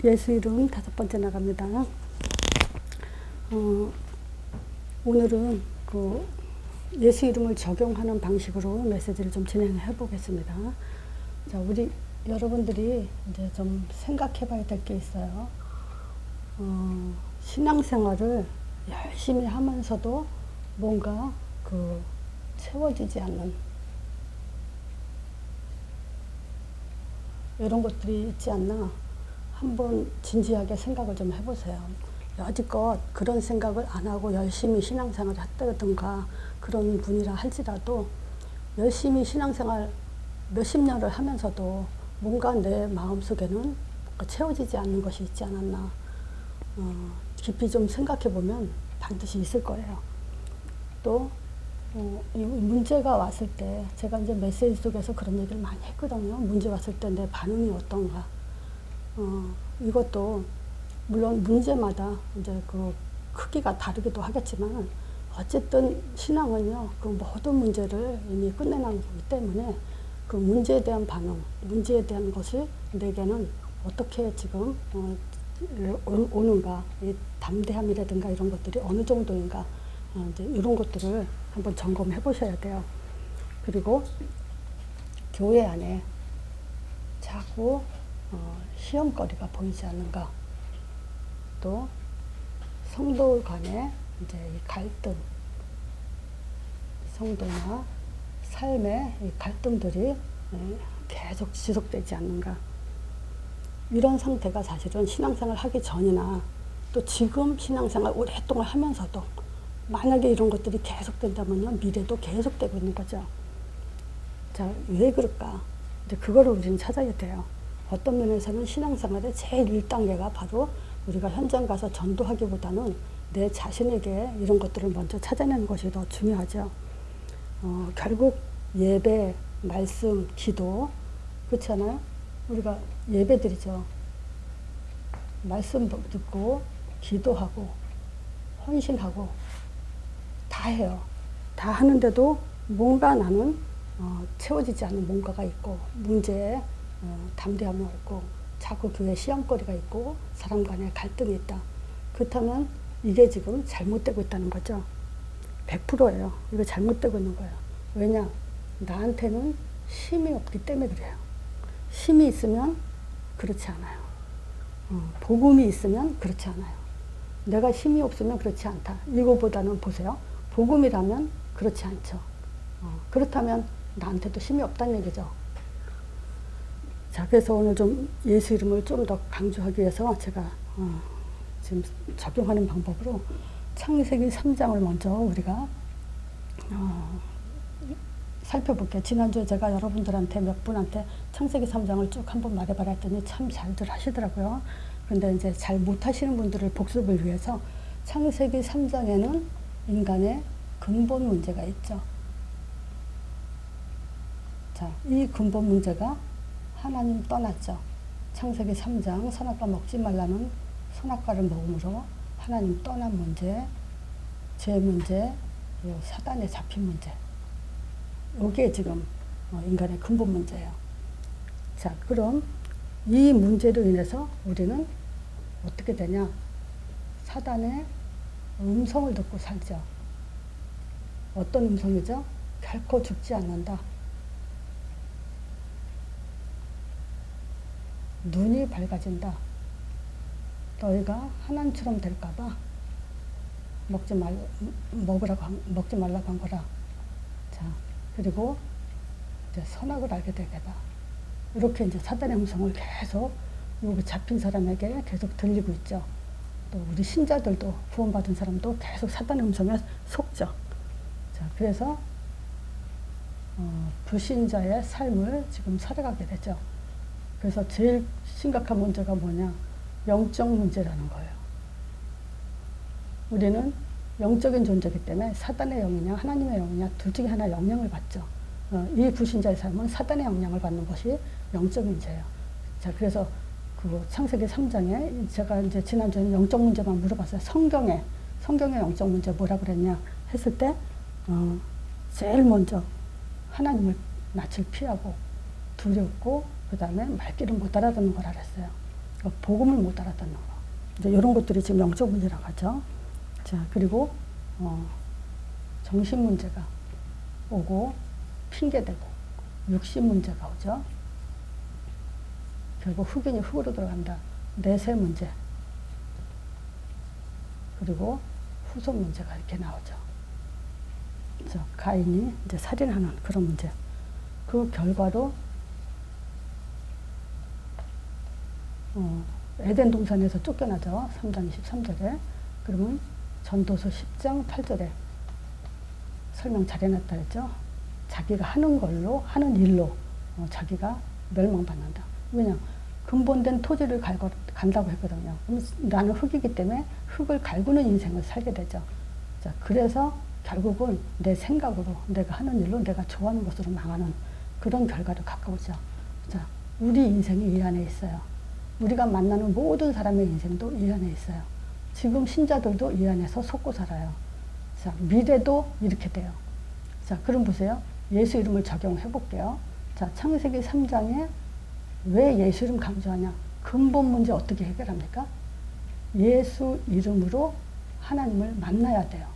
예수 이름 5번째 나갑니다. 오늘은 그 예수 이름을 적용하는 방식으로 메시지를 좀 진행해 보겠습니다. 자, 우리 여러분들이 이제 좀 생각해 봐야 될 게 있어요. 신앙생활을 열심히 하면서도 뭔가 채워지지 않는 이런 것들이 있지 않나 한번 진지하게 생각을 좀 해보세요. 여지껏 그런 생각을 안 하고 열심히 신앙생활을 했다든가 그런 분이라 할지라도 열심히 신앙생활 몇십 년을 하면서도 뭔가 내 마음속에는 채워지지 않는 것이 있지 않았나. 깊이 좀 생각해 보면 반드시 있을 거예요. 또 이 문제가 왔을 때 제가 이제 메시지 속에서 그런 얘기를 많이 했거든요. 문제 왔을 때 내 반응이 어떤가. 이것도 물론 문제마다 이제 그 크기가 다르기도 하겠지만 어쨌든 신앙은요, 그 모든 문제를 이미 끝내놓은 거기 때문에 그 문제에 대한 반응, 문제에 대한 것이 내게는 어떻게 지금 오는가, 이 담대함이라든가 이런 것들이 어느 정도인가, 이제 이런 것들을 한번 점검해 보셔야 돼요. 그리고 교회 안에 자꾸 시험거리가 보이지 않는가, 또 성도 간의 이제 이 갈등, 성도나 삶의 이 갈등들이 계속 지속되지 않는가, 이런 상태가 사실은 신앙생활 하기 전이나 또 지금 신앙생활 오랫동안 하면서도 만약에 이런 것들이 계속된다면요, 미래도 계속되고 있는 거죠. 자, 왜 그럴까? 이제 그거를 우리는 찾아야 돼요. 어떤 면에서는 신앙생활의 제일 1단계가 바로 우리가 현장 가서 전도하기보다는 내 자신에게 이런 것들을 먼저 찾아내는 것이 더 중요하죠. 결국 예배, 말씀, 기도, 그렇지 않아요? 우리가 예배 드리죠. 말씀 듣고 기도하고 헌신하고 다 해요. 다 하는데도 뭔가 나는 채워지지 않는 뭔가가 있고, 문제에 담대함이 없고, 자꾸 교회 시험거리가 있고, 사람 간에 갈등이 있다. 그렇다면 이게 지금 잘못되고 있다는 거죠. 100%예요. 이거 잘못되고 있는 거예요. 왜냐? 나한테는 힘이 없기 때문에 그래요. 힘이 있으면 그렇지 않아요. 복음이 있으면 그렇지 않아요. 내가 힘이 없으면 그렇지 않다. 이거보다는 보세요. 복음이라면 그렇지 않죠. 그렇다면 나한테도 힘이 없다는 얘기죠. 자, 그래서 오늘 좀 예수 이름을 좀 더 강조하기 위해서 제가 지금 적용하는 방법으로 창세기 3장을 먼저 우리가 살펴볼게요. 지난주에 제가 여러분들한테 몇 분한테 창세기 3장을 쭉 한번 말해봐라 했더니 참 잘들 하시더라고요. 그런데 이제 잘 못하시는 분들을 복습을 위해서 창세기 3장에는 인간의 근본 문제가 있죠. 자, 이 근본 문제가 하나님 떠났죠. 창세기 3장 선악과 먹지 말라는 선악과를 먹음으로 하나님 떠난 문제, 죄 문제, 사단에 잡힌 문제. 이게 지금 인간의 근본 문제예요. 자, 그럼 이 문제로 인해서 우리는 어떻게 되냐? 사단의 음성을 듣고 살죠. 어떤 음성이죠? 결코 죽지 않는다. 눈이 밝아진다. 너희가 하나님처럼 될까봐 먹지 말라고 한 거라. 자, 그리고 이제 선악을 알게 되겠다. 이렇게 이제 사단의 음성을 계속 여기 잡힌 사람에게 계속 들리고 있죠. 또 우리 신자들도 구원받은 사람도 계속 사단의 음성에 속죠. 자, 그래서 불신자의 삶을 지금 살아가게 되죠. 그래서 제일 심각한 문제가 뭐냐? 영적 문제라는 거예요. 우리는 영적인 존재이기 때문에 사단의 영이냐 하나님의 영이냐 둘 중에 하나 영향을 받죠. 이 불신자의 삶은 사단의 영향을 받는 것이 영적 문제예요. 자, 그래서 그 창세기 3장에 제가 이제 지난주에는 영적 문제만 물어봤어요. 성경의 영적 문제 뭐라 그랬냐 했을 때 제일 먼저 하나님을 낯을 피하고 두렵고 그 다음에 말귀를 못 알아듣는 거라 그랬어요. 그러니까 복음을 못 알아듣는 거. 이제 이런 것들이 지금 영적 문제라고 하죠. 자, 그리고 정신 문제가 오고 핑계대고 육신 문제가 오죠. 결국 흑인이 흑으로 들어간다. 내세 문제. 그리고 후손 문제가 이렇게 나오죠. 그래서 가인이 이제 살인하는 그런 문제. 그 결과로 에덴 동산에서 쫓겨나죠. 3장 23절에. 그러면 전도서 10장 8절에 설명 잘 해놨다 했죠. 자기가 하는 걸로, 하는 일로 자기가 멸망받는다. 왜냐? 근본된 토지를 간다고 했거든요. 그럼 나는 흙이기 때문에 흙을 갈구는 인생을 살게 되죠. 자, 그래서 결국은 내 생각으로, 내가 하는 일로, 내가 좋아하는 것으로 망하는 그런 결과를 가까우죠. 자, 우리 인생이 이 안에 있어요. 우리가 만나는 모든 사람의 인생도 이 안에 있어요. 지금 신자들도 이 안에서 속고 살아요. 자, 미래도 이렇게 돼요. 자, 그럼 보세요. 예수 이름을 적용해 볼게요. 자, 창세기 3장에 왜 예수 이름 강조하냐? 근본 문제 어떻게 해결합니까? 예수 이름으로 하나님을 만나야 돼요.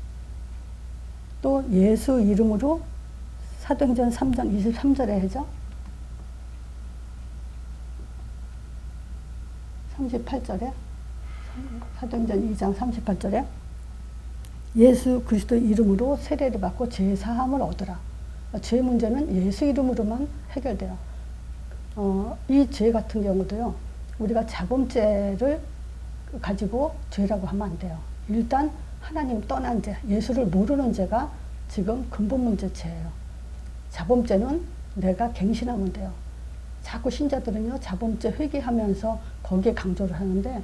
또 예수 이름으로 사도행전 3장 23절에 하죠. 38절에 사도행전 2장 38절에 예수 그리스도 이름으로 세례를 받고 죄 사함을 얻으라. 죄 문제는 예수 이름으로만 해결돼요. 이 죄 같은 경우도요. 우리가 자범죄를 가지고 죄라고 하면 안 돼요. 일단 하나님 떠난 죄, 예수를 모르는 죄가 지금 근본 문제 죄예요. 자범죄는 내가 갱신하면 돼요. 자꾸 신자들은요. 자범죄 회개하면서 거기에 강조를 하는데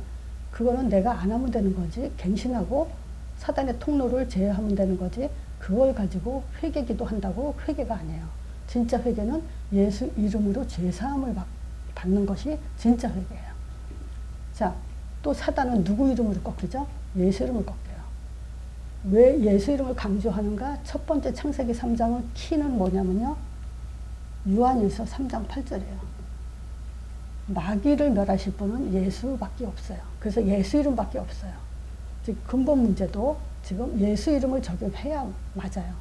그거는 내가 안 하면 되는 거지. 갱신하고 사단의 통로를 제어하면 되는 거지. 그걸 가지고 회개기도 한다고 회개가 아니에요. 진짜 회개는 예수 이름으로 죄사함을 받는 것이 진짜 회개예요. 자, 또 사단은 누구 이름으로 꺾이죠? 예수 이름을 꺾여요. 왜 예수 이름을 강조하는가? 첫 번째 창세기 3장의 키는 뭐냐면요. 요한일서 3장 8절이에요. 마귀를 멸하실 분은 예수밖에 없어요. 그래서 예수 이름밖에 없어요. 즉 근본 문제도 지금 예수 이름을 적용해야 맞아요.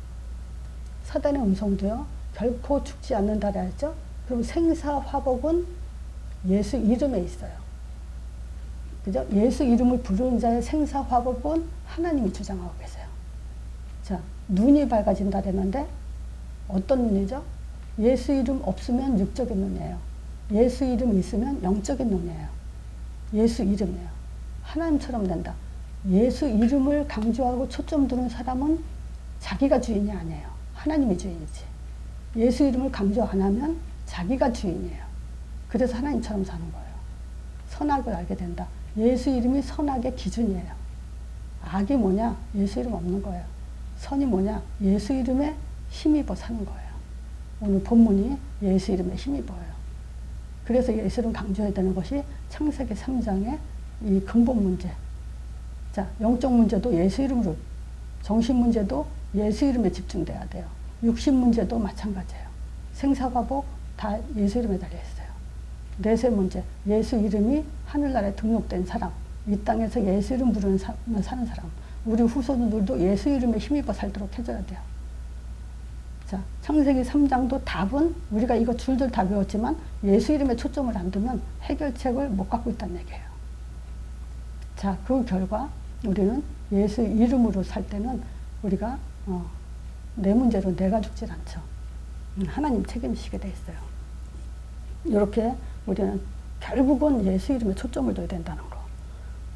사단의 음성도요. 결코 죽지 않는다라 했죠. 그럼 생사화복은 예수 이름에 있어요. 그죠? 예수 이름을 부르는 자의 생사화복은 하나님이 주장하고 계세요. 자, 눈이 밝아진다 그랬는데 어떤 눈이죠? 예수 이름 없으면 육적인 눈이에요. 예수 이름 있으면 영적인 눈이에요. 예수 이름이에요. 하나님처럼 된다. 예수 이름을 강조하고 초점 두는 사람은 자기가 주인이 아니에요. 하나님이 주인이지. 예수 이름을 강조 안 하면 자기가 주인이에요. 그래서 하나님처럼 사는 거예요. 선악을 알게 된다. 예수 이름이 선악의 기준이에요. 악이 뭐냐? 예수 이름 없는 거예요. 선이 뭐냐? 예수 이름에 힘입어 사는 거예요. 오늘 본문이 예수 이름에 힘입어요. 그래서 예수 이름 강조해야 되는 것이 창세기 3장의 이 근본 문제. 자, 영적 문제도 예수 이름으로, 정신 문제도 예수 이름에 집중돼야 돼요. 육신 문제도 마찬가지예요. 생사과복 다 예수 이름에 달려있어요. 내세 문제, 예수 이름이 하늘나라에 등록된 사람, 이 땅에서 예수 이름 부르는 사는 사람, 우리 후손들도 예수 이름에 힘입어 살도록 해줘야 돼요. 자, 창세기 3장도 답은 우리가 이거 줄줄 다 배웠지만 예수 이름에 초점을 안 두면 해결책을 못 갖고 있다는 얘기예요. 자, 그 결과 우리는 예수 이름으로 살 때는 우리가 내 문제로 내가 죽질 않죠. 하나님 책임지시게 돼 있어요. 이렇게 우리는 결국은 예수 이름에 초점을 둬야 된다는 거.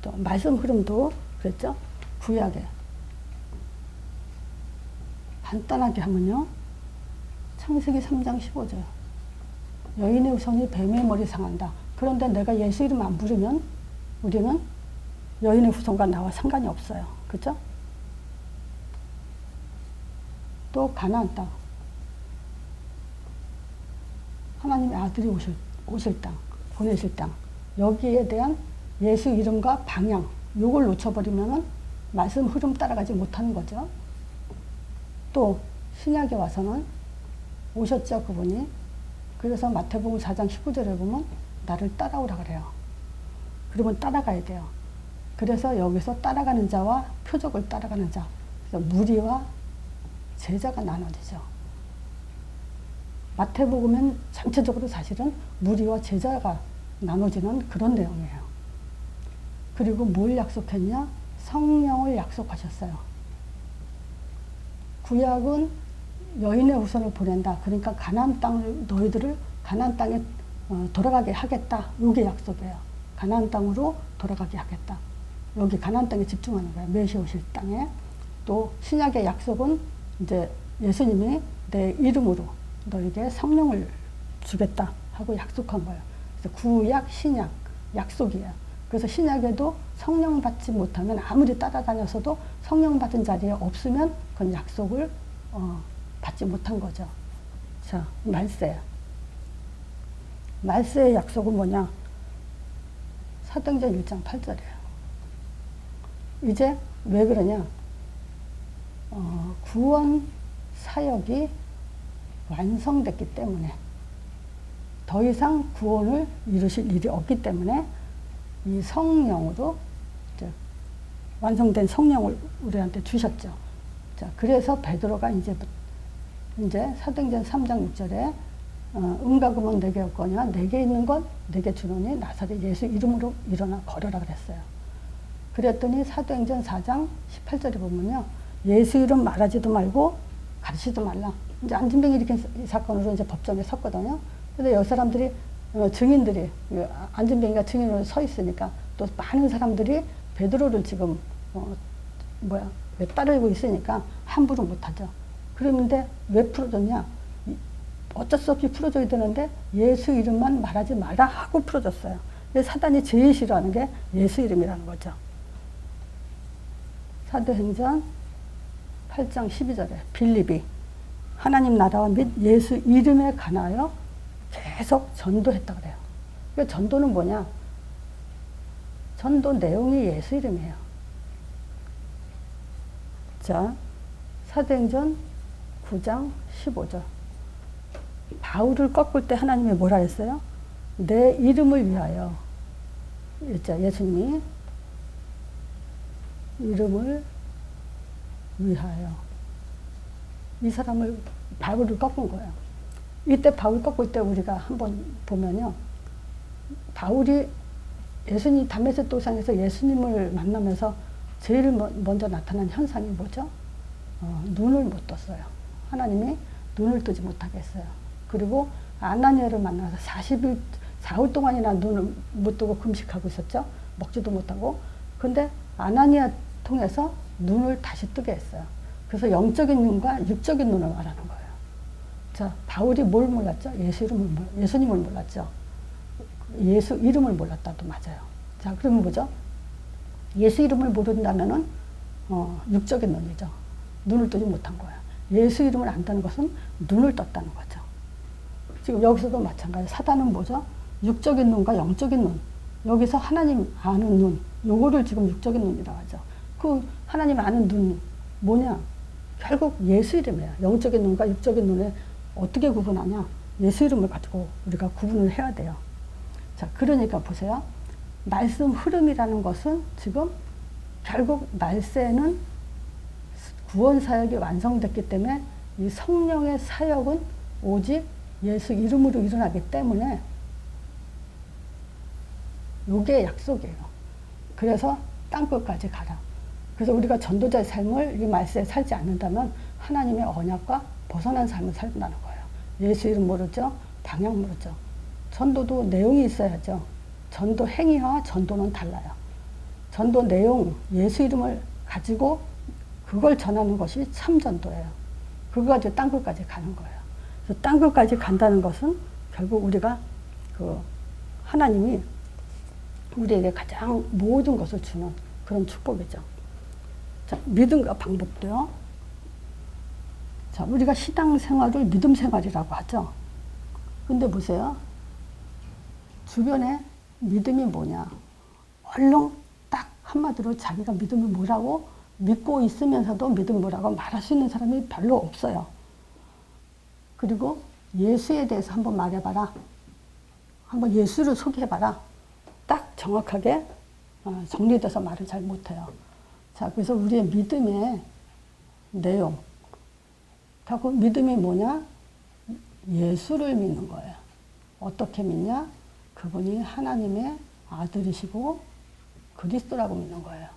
또 말씀 흐름도 그랬죠. 구약에 간단하게 하면요. 창세기 3장 15절. 여인의 후손이 뱀의 머리 상한다. 그런데 내가 예수 이름 안 부르면 우리는 여인의 후손과 나와 상관이 없어요. 그죠? 또 가나안 땅. 하나님의 아들이 오실 땅, 보내실 땅. 여기에 대한 예수 이름과 방향, 요걸 놓쳐버리면은 말씀 흐름 따라가지 못하는 거죠. 또 신약에 와서는 오셨죠, 그분이. 그래서 마태복음 4장 19절에 보면 나를 따라오라 그래요. 그러면 따라가야 돼요. 그래서 여기서 따라가는 자와 표적을 따라가는 자, 그래서 무리와 제자가 나눠지죠. 마태복음은 전체적으로 사실은 무리와 제자가 나눠지는 그런 내용이에요. 그리고 뭘 약속했냐? 성령을 약속하셨어요. 구약은 여인의 후손을 보낸다. 그러니까 가나안 땅을 너희들을 가나안 땅에 돌아가게 하겠다. 이게 약속이에요. 가나안 땅으로 돌아가게 하겠다. 여기 가나안 땅에 집중하는 거예요. 메시아 오실 땅에. 또 신약의 약속은 이제 예수님이 내 이름으로 너에게 성령을 주겠다 하고 약속한 거예요. 그래서 구약, 신약 약속이에요. 그래서 신약에도 성령 받지 못하면 아무리 따라다녔어도 성령 받은 자리에 없으면 그건 약속을 받지 못한 거죠. 자, 말세. 말세의 약속은 뭐냐? 사도행전 1장 8절이에요. 이제 왜 그러냐? 구원 사역이 완성됐기 때문에 더 이상 구원을 이루실 일이 없기 때문에 이 성령으로 완성된 성령을 우리한테 주셨죠. 자, 그래서 베드로가 이제 사도행전 3장 6절에 은과 금은 내게 없거니와 내게 있는 건 내게 주노니 나사렛 예수 이름으로 일어나 걸어라 그랬어요. 그랬더니 사도행전 4장 18절에 보면요. 예수 이름 말하지도 말고 가르치지도 말라. 이제 안진뱅이 일으킨 사건으로 이제 법정에 섰거든요. 근데 여기 사람들이, 증인들이, 안진뱅이가 증인으로 서 있으니까 또 많은 사람들이 베드로를 지금, 따르고 있으니까 함부로 못하죠. 그런데 왜 풀어줬냐? 어쩔 수 없이 풀어줘야 되는데 예수 이름만 말하지 마라 하고 풀어줬어요. 사단이 제일 싫어하는 게 예수 이름이라는 거죠. 사도행전 8장 12절에 빌립이 하나님 나라와 및 예수 이름에 관하여 계속 전도했다 그래요. 그러니까 전도는 뭐냐? 전도 내용이 예수 이름이에요. 자, 사도행전 9장 15절. 바울을 꺾을 때 하나님이 뭐라 했어요? 내 이름을 위하여. 예수님이 이름을 위하여. 이 사람을, 바울을 꺾은 거예요. 이때 바울 꺾을 때 우리가 한번 보면요. 바울이 예수님, 다메섹 도상에서 예수님을 만나면서 제일 먼저 나타난 현상이 뭐죠? 눈을 못 떴어요. 하나님이 눈을 뜨지 못하게 했어요. 그리고 아나니아를 만나서 40일, 4일 동안이나 눈을 못 뜨고 금식하고 있었죠. 먹지도 못하고. 근데 아나니아 통해서 눈을 다시 뜨게 했어요. 그래서 영적인 눈과 육적인 눈을 말하는 거예요. 자, 바울이 뭘 몰랐죠? 예수님을 몰랐죠. 예수 이름을 몰랐다도 맞아요. 자, 그러면 뭐죠? 예수 이름을 모른다면은, 육적인 눈이죠. 눈을 뜨지 못한 거예요. 예수 이름을 안다는 것은 눈을 떴다는 거죠. 지금 여기서도 마찬가지. 사단은 뭐죠? 육적인 눈과 영적인 눈. 여기서 하나님 아는 눈. 요거를 지금 육적인 눈이라고 하죠. 그 하나님 아는 눈 뭐냐? 결국 예수 이름이에요. 영적인 눈과 육적인 눈에 어떻게 구분하냐? 예수 이름을 가지고 우리가 구분을 해야 돼요. 자, 그러니까 보세요. 말씀 흐름이라는 것은 지금 결국 말세는 구원 사역이 완성됐기 때문에 이 성령의 사역은 오직 예수 이름으로 일어나기 때문에 이게 약속이에요. 그래서 땅끝까지 가라. 그래서 우리가 전도자의 삶을 이 말세에 살지 않는다면 하나님의 언약과 벗어난 삶을 살는다는 거예요. 예수 이름 모르죠? 방향 모르죠? 전도도 내용이 있어야죠. 전도 행위와 전도는 달라요. 전도 내용, 예수 이름을 가지고 그걸 전하는 것이 참 전도예요. 그거 가지고 땅끝까지 가는 거예요. 그래서 땅끝까지 간다는 것은 결국 우리가 하나님이 우리에게 가장 모든 것을 주는 그런 축복이죠. 자, 믿음과 방법도요. 자, 우리가 신앙생활을 믿음 생활이라고 하죠. 근데 보세요. 주변에 믿음이 뭐냐. 얼른 딱 한마디로 자기가 믿음이 뭐라고 믿고 있으면서도 믿음이 뭐라고 말할 수 있는 사람이 별로 없어요. 그리고 예수에 대해서 한번 말해봐라. 한번 예수를 소개해봐라. 딱 정확하게 정리돼서 말을 잘 못해요. 자, 그래서 우리의 믿음의 내용. 그 믿음이 뭐냐? 예수를 믿는 거예요. 어떻게 믿냐? 그분이 하나님의 아들이시고 그리스도라고 믿는 거예요.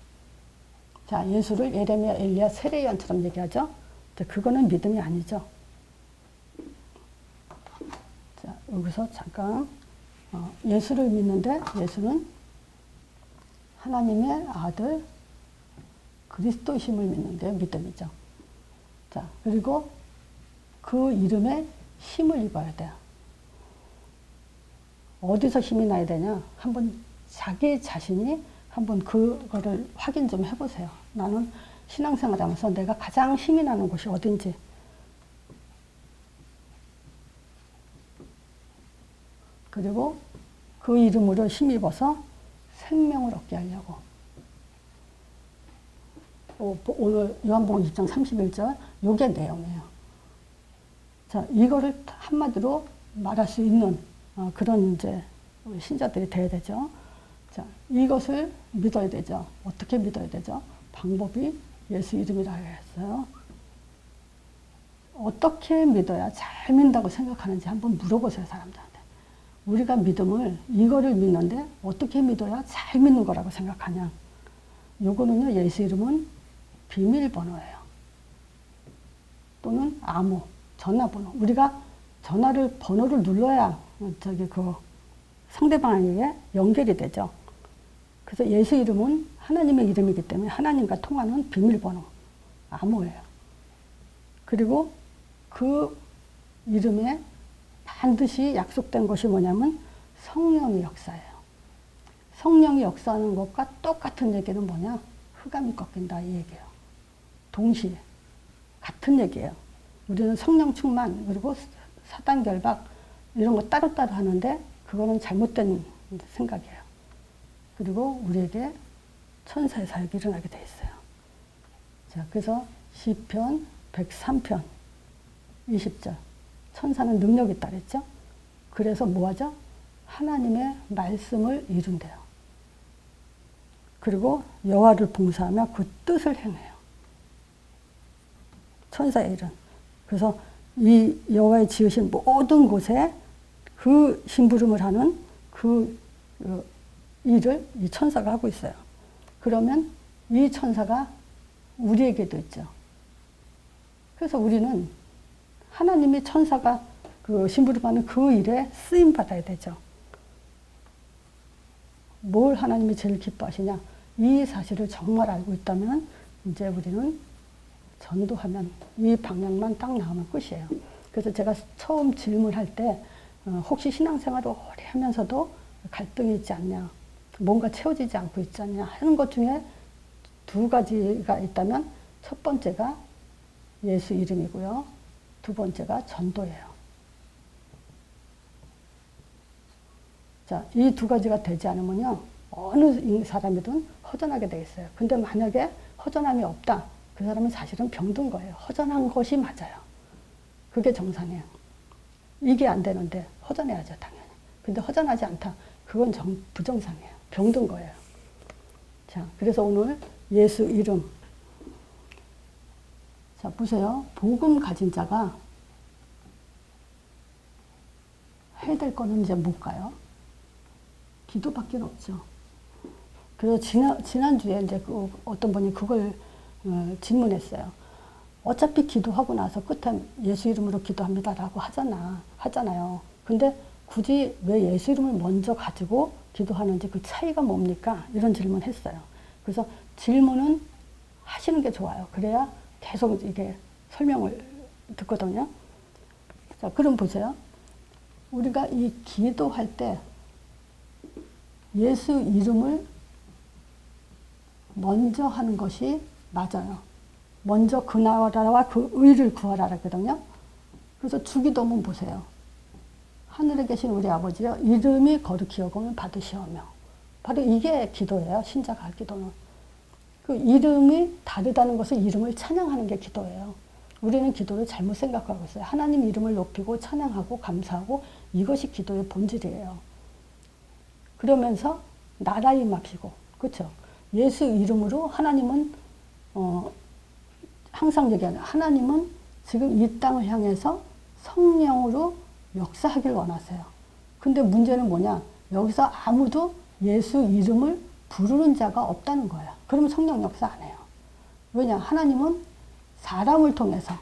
자, 예수를 예레미야, 엘리야, 세례요한처럼 얘기하죠. 그거는 믿음이 아니죠. 자, 여기서 잠깐 예수를 믿는데 예수는 하나님의 아들 그리스도심을 믿는 게 믿음이죠. 자, 그리고 그 이름에 힘을 입어야 돼요. 어디서 힘이 나야 되냐? 한번 자기 자신이 한번 그거를 확인 좀 해보세요. 나는 신앙생활 하면서 내가 가장 힘이 나는 곳이 어딘지. 그리고 그 이름으로 힘입어서 생명을 얻게 하려고. 오늘 요한복음 20장 31절 요게 내용이에요. 자, 이거를 한마디로 말할 수 있는 그런 이제 신자들이 돼야 되죠. 자, 이것을 믿어야 되죠. 어떻게 믿어야 되죠? 방법이 예수 이름이라 했어요. 어떻게 믿어야 잘 믿는다고 생각하는지 한번 물어보세요, 사람들한테. 우리가 믿음을 이거를 믿는데 어떻게 믿어야 잘 믿는 거라고 생각하냐. 요거는요, 예수 이름은 비밀번호예요. 또는 암호, 전화번호. 우리가 번호를 눌러야 그 상대방에게 연결이 되죠. 그래서 예수 이름은 하나님의 이름이기 때문에 하나님과 통하는 비밀번호, 암호예요. 그리고 그 이름에 반드시 약속된 것이 뭐냐면 성령의 역사예요. 성령이 역사하는 것과 똑같은 얘기는 뭐냐? 흑암이 꺾인다 이 얘기예요. 동시에 같은 얘기예요. 우리는 성령 충만 그리고 사단 결박 이런 거 따로따로 하는데 그거는 잘못된 생각이에요. 그리고 우리에게 천사의 사역이 일어나게 돼 있어요. 자, 그래서 시편 103편 20절 천사는 능력이 있다 그랬죠. 그래서 뭐하죠? 하나님의 말씀을 이룬대요. 그리고 여호와를 봉사하며 그 뜻을 행해요. 천사의 일은. 그래서 이 여호와의 지으신 모든 곳에 그 심부름을 하는 그 일을 이 천사가 하고 있어요. 그러면 이 천사가 우리에게도 있죠. 그래서 우리는 하나님이 천사가 그 심부름하는 그 일에 쓰임 받아야 되죠. 뭘 하나님이 제일 기뻐하시냐? 이 사실을 정말 알고 있다면 이제 우리는 전도하면 이 방향만 딱 나오면 끝이에요. 그래서 제가 처음 질문할 때 혹시 신앙생활을 오래 하면서도 갈등이 있지 않냐, 뭔가 채워지지 않고 있지 않냐 하는 것 중에 두 가지가 있다면 첫 번째가 예수 이름이고요. 두 번째가 전도예요. 자, 이 두 가지가 되지 않으면요, 어느 사람이든 허전하게 되겠어요. 근데 만약에 허전함이 없다, 그 사람은 사실은 병든 거예요. 허전한 것이 맞아요. 그게 정상이에요. 이게 안 되는데 허전해야죠, 당연히. 근데 허전하지 않다, 그건 부정상이에요. 병든 거예요. 자, 그래서 오늘 예수 이름. 자, 보세요. 복음 가진 자가 해야 될 거는 이제 뭘까요? 기도밖에 없죠. 그래서 지난주에 이제 어떤 분이 그걸 질문했어요. 어차피 기도하고 나서 끝에 예수 이름으로 기도합니다라고 하잖아요. 근데 굳이 왜 예수 이름을 먼저 가지고 기도하는지 그 차이가 뭡니까? 이런 질문 했어요. 그래서 질문은 하시는 게 좋아요. 그래야 계속 이게 설명을 듣거든요. 자, 그럼 보세요. 우리가 이 기도할 때 예수 이름을 먼저 하는 것이 맞아요. 먼저 그 나라와 그 의를 구하라 하거든요. 그래서 주기도문 보세요. 하늘에 계신 우리 아버지여, 이름이 거룩히 여김을 받으시오며. 바로 이게 기도예요. 신자가 할 기도는. 그 이름이 다르다는 것은 이름을 찬양하는 게 기도예요. 우리는 기도를 잘못 생각하고 있어요. 하나님 이름을 높이고 찬양하고 감사하고 이것이 기도의 본질이에요. 그러면서 나라의 맙시고, 그렇죠? 예수 이름으로 하나님은 항상 얘기하는 하나님은 지금 이 땅을 향해서 성령으로 역사하길 원하세요. 근데 문제는 뭐냐? 여기서 아무도 예수 이름을 부르는 자가 없다는 거예요. 그러면 성령 역사 안 해요. 왜냐? 하나님은 사람을 통해서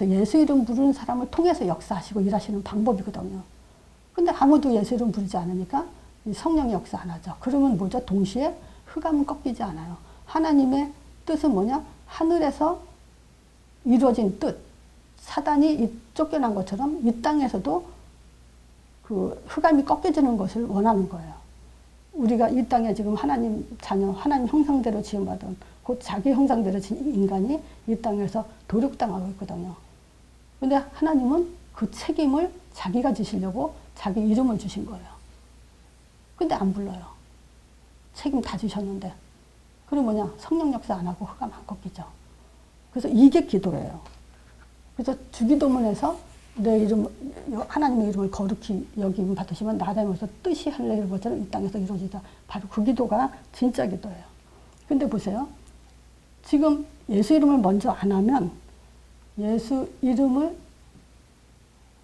예수 이름 부르는 사람을 통해서 역사하시고 일하시는 방법이거든요. 근데 아무도 예수 이름 부르지 않으니까 성령이 역사 안 하죠. 그러면 뭐죠? 동시에 흑암은 꺾이지 않아요. 하나님의 뜻은 뭐냐? 하늘에서 이루어진 뜻. 사단이 쫓겨난 것처럼 이 땅에서도 그 흑암이 꺾여지는 것을 원하는 거예요. 우리가 이 땅에 지금 하나님 자녀, 하나님 형상대로 지음받은 곧 자기 형상대로 진 인간이 이 땅에서 도륙당하고 있거든요. 근데 하나님은 그 책임을 자기가 지시려고 자기 이름을 주신 거예요. 근데 안 불러요. 책임 다 주셨는데. 그럼 뭐냐? 성령 역사 안 하고 흑암 안 꺾이죠. 그래서 이게 기도예요. 그래서 주기도문에서 내 이름, 하나님의 이름을 거룩히 여김 받으시면 나라에서 뜻이 하늘에 이룬 것처럼 이 땅에서 이루어지다. 바로 그 기도가 진짜 기도예요. 근데 보세요. 지금 예수 이름을 먼저 안 하면 예수 이름을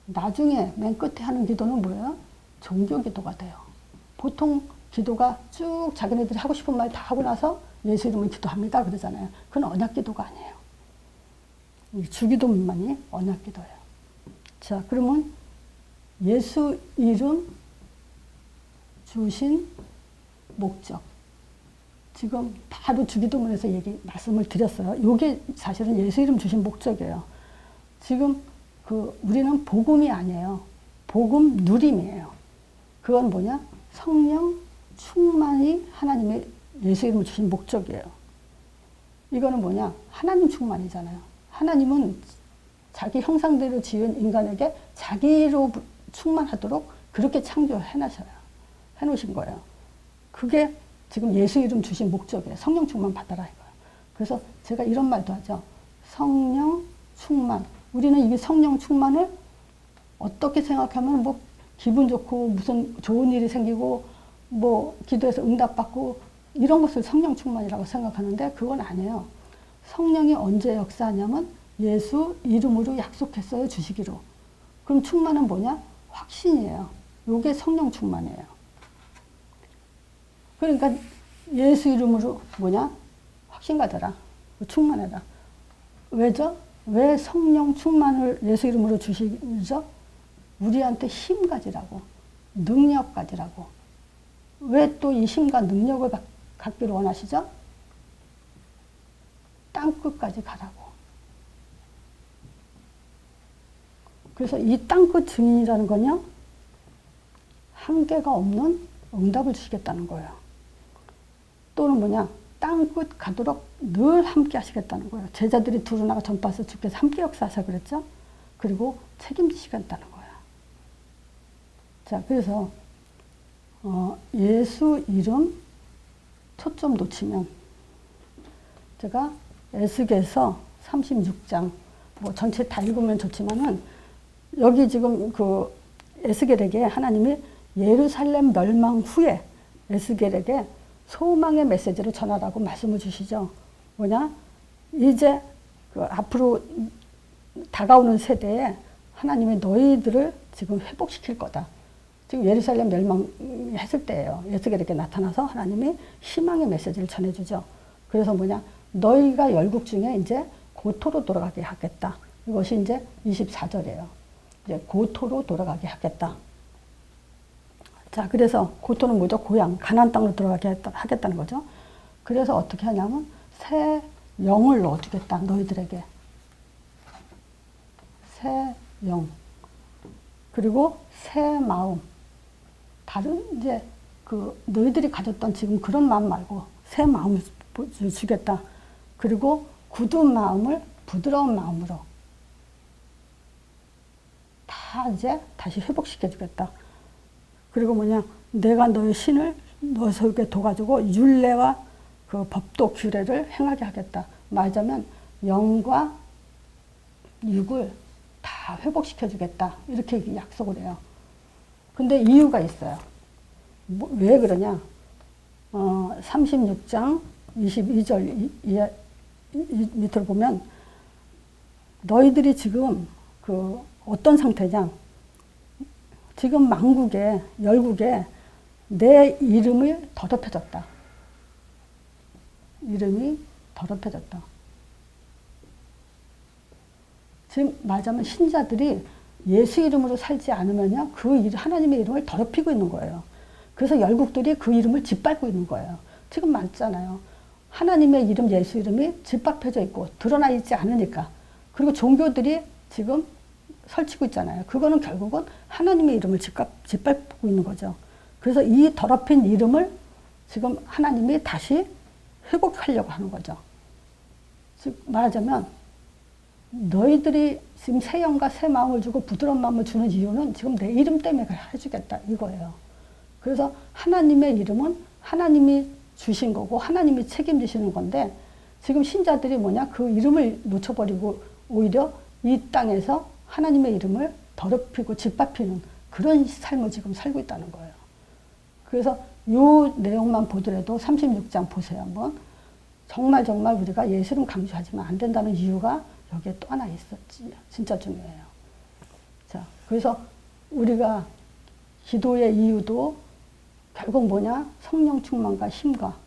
나중에 맨 끝에 하는 기도는 뭐예요? 종교 기도가 돼요. 보통 기도가 쭉 자기네들이 하고 싶은 말 다 하고 나서 예수 이름을 기도합니다. 그러잖아요. 그건 언약 기도가 아니에요. 주기도문만이 언약 기도예요. 자, 그러면 예수 이름 주신 목적. 지금 바로 주기도문에서 말씀을 드렸어요. 이게 사실은 예수 이름 주신 목적이에요. 지금 우리는 복음이 아니에요. 복음 누림이에요. 그건 뭐냐? 성령 충만이 하나님의 예수 이름을 주신 목적이에요. 이거는 뭐냐? 하나님 충만이잖아요. 하나님은 자기 형상대로 지은 인간에게 자기로 충만하도록 그렇게 창조해 놓으신 거예요. 그게 지금 예수 이름 주신 목적이에요. 성령 충만 받아라 이거예요. 그래서 제가 이런 말도 하죠. 성령 충만. 우리는 이 성령 충만을 어떻게 생각하면 뭐 기분 좋고 무슨 좋은 일이 생기고 뭐 기도해서 응답받고 이런 것을 성령 충만이라고 생각하는데 그건 아니에요. 성령이 언제 역사하냐면 예수 이름으로 약속했어요. 주시기로. 그럼 충만은 뭐냐? 확신이에요. 이게 성령 충만이에요. 그러니까 예수 이름으로 뭐냐? 확신 가져라. 충만해라. 왜죠? 왜 성령 충만을 예수 이름으로 주시죠? 우리한테 힘 가지라고. 능력 가지라고. 왜 또 이 힘과 능력을 갖기를 원하시죠? 땅끝까지 가라고. 그래서 이 땅끝 증인이라는 건요, 한계가 없는 응답을 주시겠다는 거예요. 또는 뭐냐, 땅끝 가도록 늘 함께 하시겠다는 거예요. 제자들이 두루나가 전파해서 주께서 함께 역사하셔 그랬죠? 그리고 책임지시겠다는 거예요. 자, 그래서 예수 이름 초점 놓치면 제가 에스겔서 36장 뭐 전체 다 읽으면 좋지만은 여기 지금 그 에스겔에게 하나님이 예루살렘 멸망 후에 에스겔에게 소망의 메시지를 전하라고 말씀을 주시죠. 뭐냐? 이제 그 앞으로 다가오는 세대에 하나님이 너희들을 지금 회복시킬 거다. 지금 예루살렘 멸망했을 때예요. 에스겔에게 나타나서 하나님이 희망의 메시지를 전해주죠. 그래서 뭐냐? 너희가 열국 중에 이제 고토로 돌아가게 하겠다. 이것이 이제 24절이에요. 이제 고토로 돌아가게 하겠다. 자, 그래서 고토는 뭐죠? 고향, 가나안 땅으로 들어가게 하겠다는 거죠. 그래서 어떻게 하냐면 새 영을 넣어주겠다. 너희들에게. 새 영. 그리고 새 마음. 다른 이제 너희들이 가졌던 지금 그런 마음 말고 새 마음을 주겠다. 그리고 굳은 마음을 부드러운 마음으로 다 이제 다시 회복시켜주겠다. 그리고 뭐냐, 내가 너의 신을 너 속에 둬가지고 율례와 그 법도 규례를 행하게 하겠다. 말하자면 영과 육을 다 회복시켜주겠다. 이렇게 약속을 해요. 근데 이유가 있어요. 왜 그러냐? 36장 22절 밑으로 보면 너희들이 지금 그 어떤 상태냐? 지금 만국에 열국에 내 이름을 더럽혀졌다. 이름이 더럽혀졌다. 지금 말하자면 신자들이 예수 이름으로 살지 않으면요, 그 하나님의 이름을 더럽히고 있는 거예요. 그래서 열국들이 그 이름을 짓밟고 있는 거예요. 지금 맞잖아요. 하나님의 이름, 예수 이름이 짓밟혀져 있고 드러나 있지 않으니까. 그리고 종교들이 지금 설치고 있잖아요. 그거는 결국은 하나님의 이름을 짓밟고 있는 거죠. 그래서 이 더럽힌 이름을 지금 하나님이 다시 회복하려고 하는 거죠. 즉 말하자면 너희들이 지금 새 영과 새 마음을 주고 부드러운 마음을 주는 이유는 지금 내 이름 때문에 해주겠다 이거예요. 그래서 하나님의 이름은 하나님이 주신 거고 하나님이 책임지시는 건데 지금 신자들이 뭐냐, 그 이름을 놓쳐버리고 오히려 이 땅에서 하나님의 이름을 더럽히고 짓밟히는 그런 삶을 지금 살고 있다는 거예요. 그래서 이 내용만 보더라도 36장 보세요 한번. 정말 우리가 예수 이름 강조하지만 안 된다는 이유가 여기에 또 하나 있었지. 진짜 중요해요. 자, 그래서 우리가 기도의 이유도 결국 뭐냐? 성령 충만과 힘과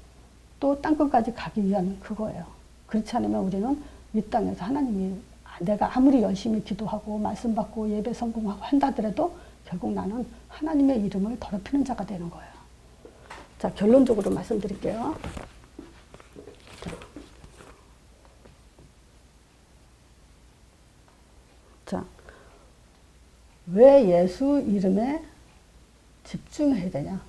또 땅끝까지 가기 위한 그거예요. 그렇지 않으면 우리는 이 땅에서 하나님이 내가 아무리 열심히 기도하고 말씀 받고 예배 성공하고 한다더라도 결국 나는 하나님의 이름을 더럽히는 자가 되는 거예요. 자, 결론적으로 말씀드릴게요. 자, 왜 예수 이름에 집중해야 되냐?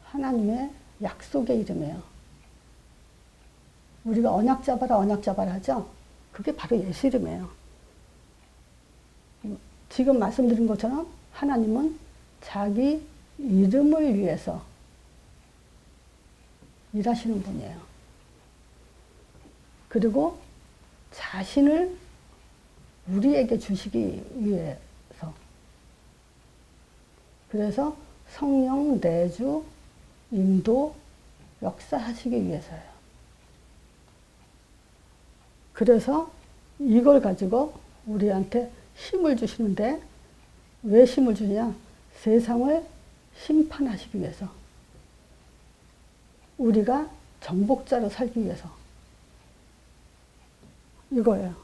하나님의 약속의 이름이에요. 우리가 언약 잡아라 하죠? 그게 바로 예수 이름이에요. 지금 말씀드린 것처럼 하나님은 자기 이름을 위해서 일하시는 분이에요. 그리고 자신을 우리에게 주시기 위해서. 그래서 성령 내주 인도 역사하시기 위해서예요. 그래서 이걸 가지고 우리한테 힘을 주시는데 왜 힘을 주냐? 세상을 심판하시기 위해서. 우리가 정복자로 살기 위해서. 이거예요.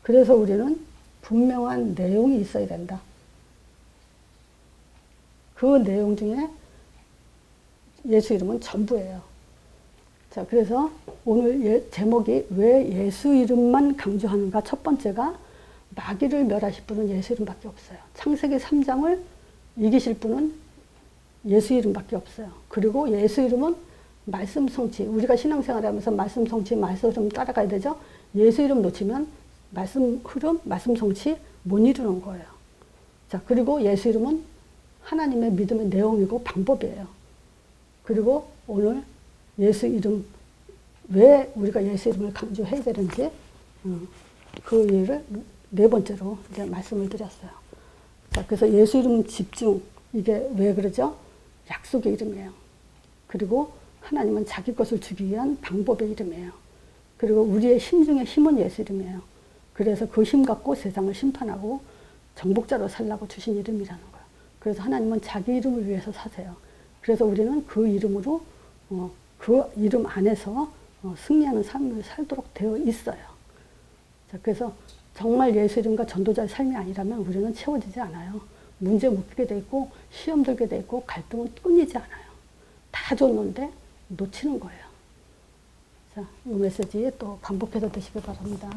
그래서 우리는 분명한 내용이 있어야 된다. 그 내용 중에 예수 이름은 전부예요. 자, 그래서 오늘 제목이 왜 예수 이름만 강조하는가? 첫 번째가 마귀를 멸하실 분은 예수 이름밖에 없어요. 창세기 3장을 이기실 분은 예수 이름밖에 없어요. 그리고 예수 이름은 말씀 성취. 우리가 신앙생활 하면서 말씀 성취, 말씀 흐름 따라가야 되죠. 예수 이름 놓치면 말씀 흐름, 말씀 성취 못 이루는 거예요. 자, 그리고 예수 이름은 하나님의 믿음의 내용이고 방법이에요. 그리고 오늘 예수 이름, 왜 우리가 예수 이름을 강조해야 되는지 그 이유를 네 번째로 이제 말씀을 드렸어요. 자, 그래서 예수 이름 집중, 이게 왜 그러죠? 약속의 이름이에요. 그리고 하나님은 자기 것을 주기 위한 방법의 이름이에요. 그리고 우리의 힘 중에 힘은 예수 이름이에요. 그래서 그 힘 갖고 세상을 심판하고 정복자로 살라고 주신 이름이라는 거예요. 그래서 하나님은 자기 이름을 위해서 사세요. 그래서 우리는 그 이름으로 그 이름 안에서 승리하는 삶을 살도록 되어 있어요. 자, 그래서 정말 예수 이름과 전도자의 삶이 아니라면 우리는 채워지지 않아요. 문제 묻게 돼 있고 시험 들게 돼 있고 갈등은 끊이지 않아요. 다 줬는데 놓치는 거예요. 자, 이 메시지 또 반복해서 드시기 바랍니다.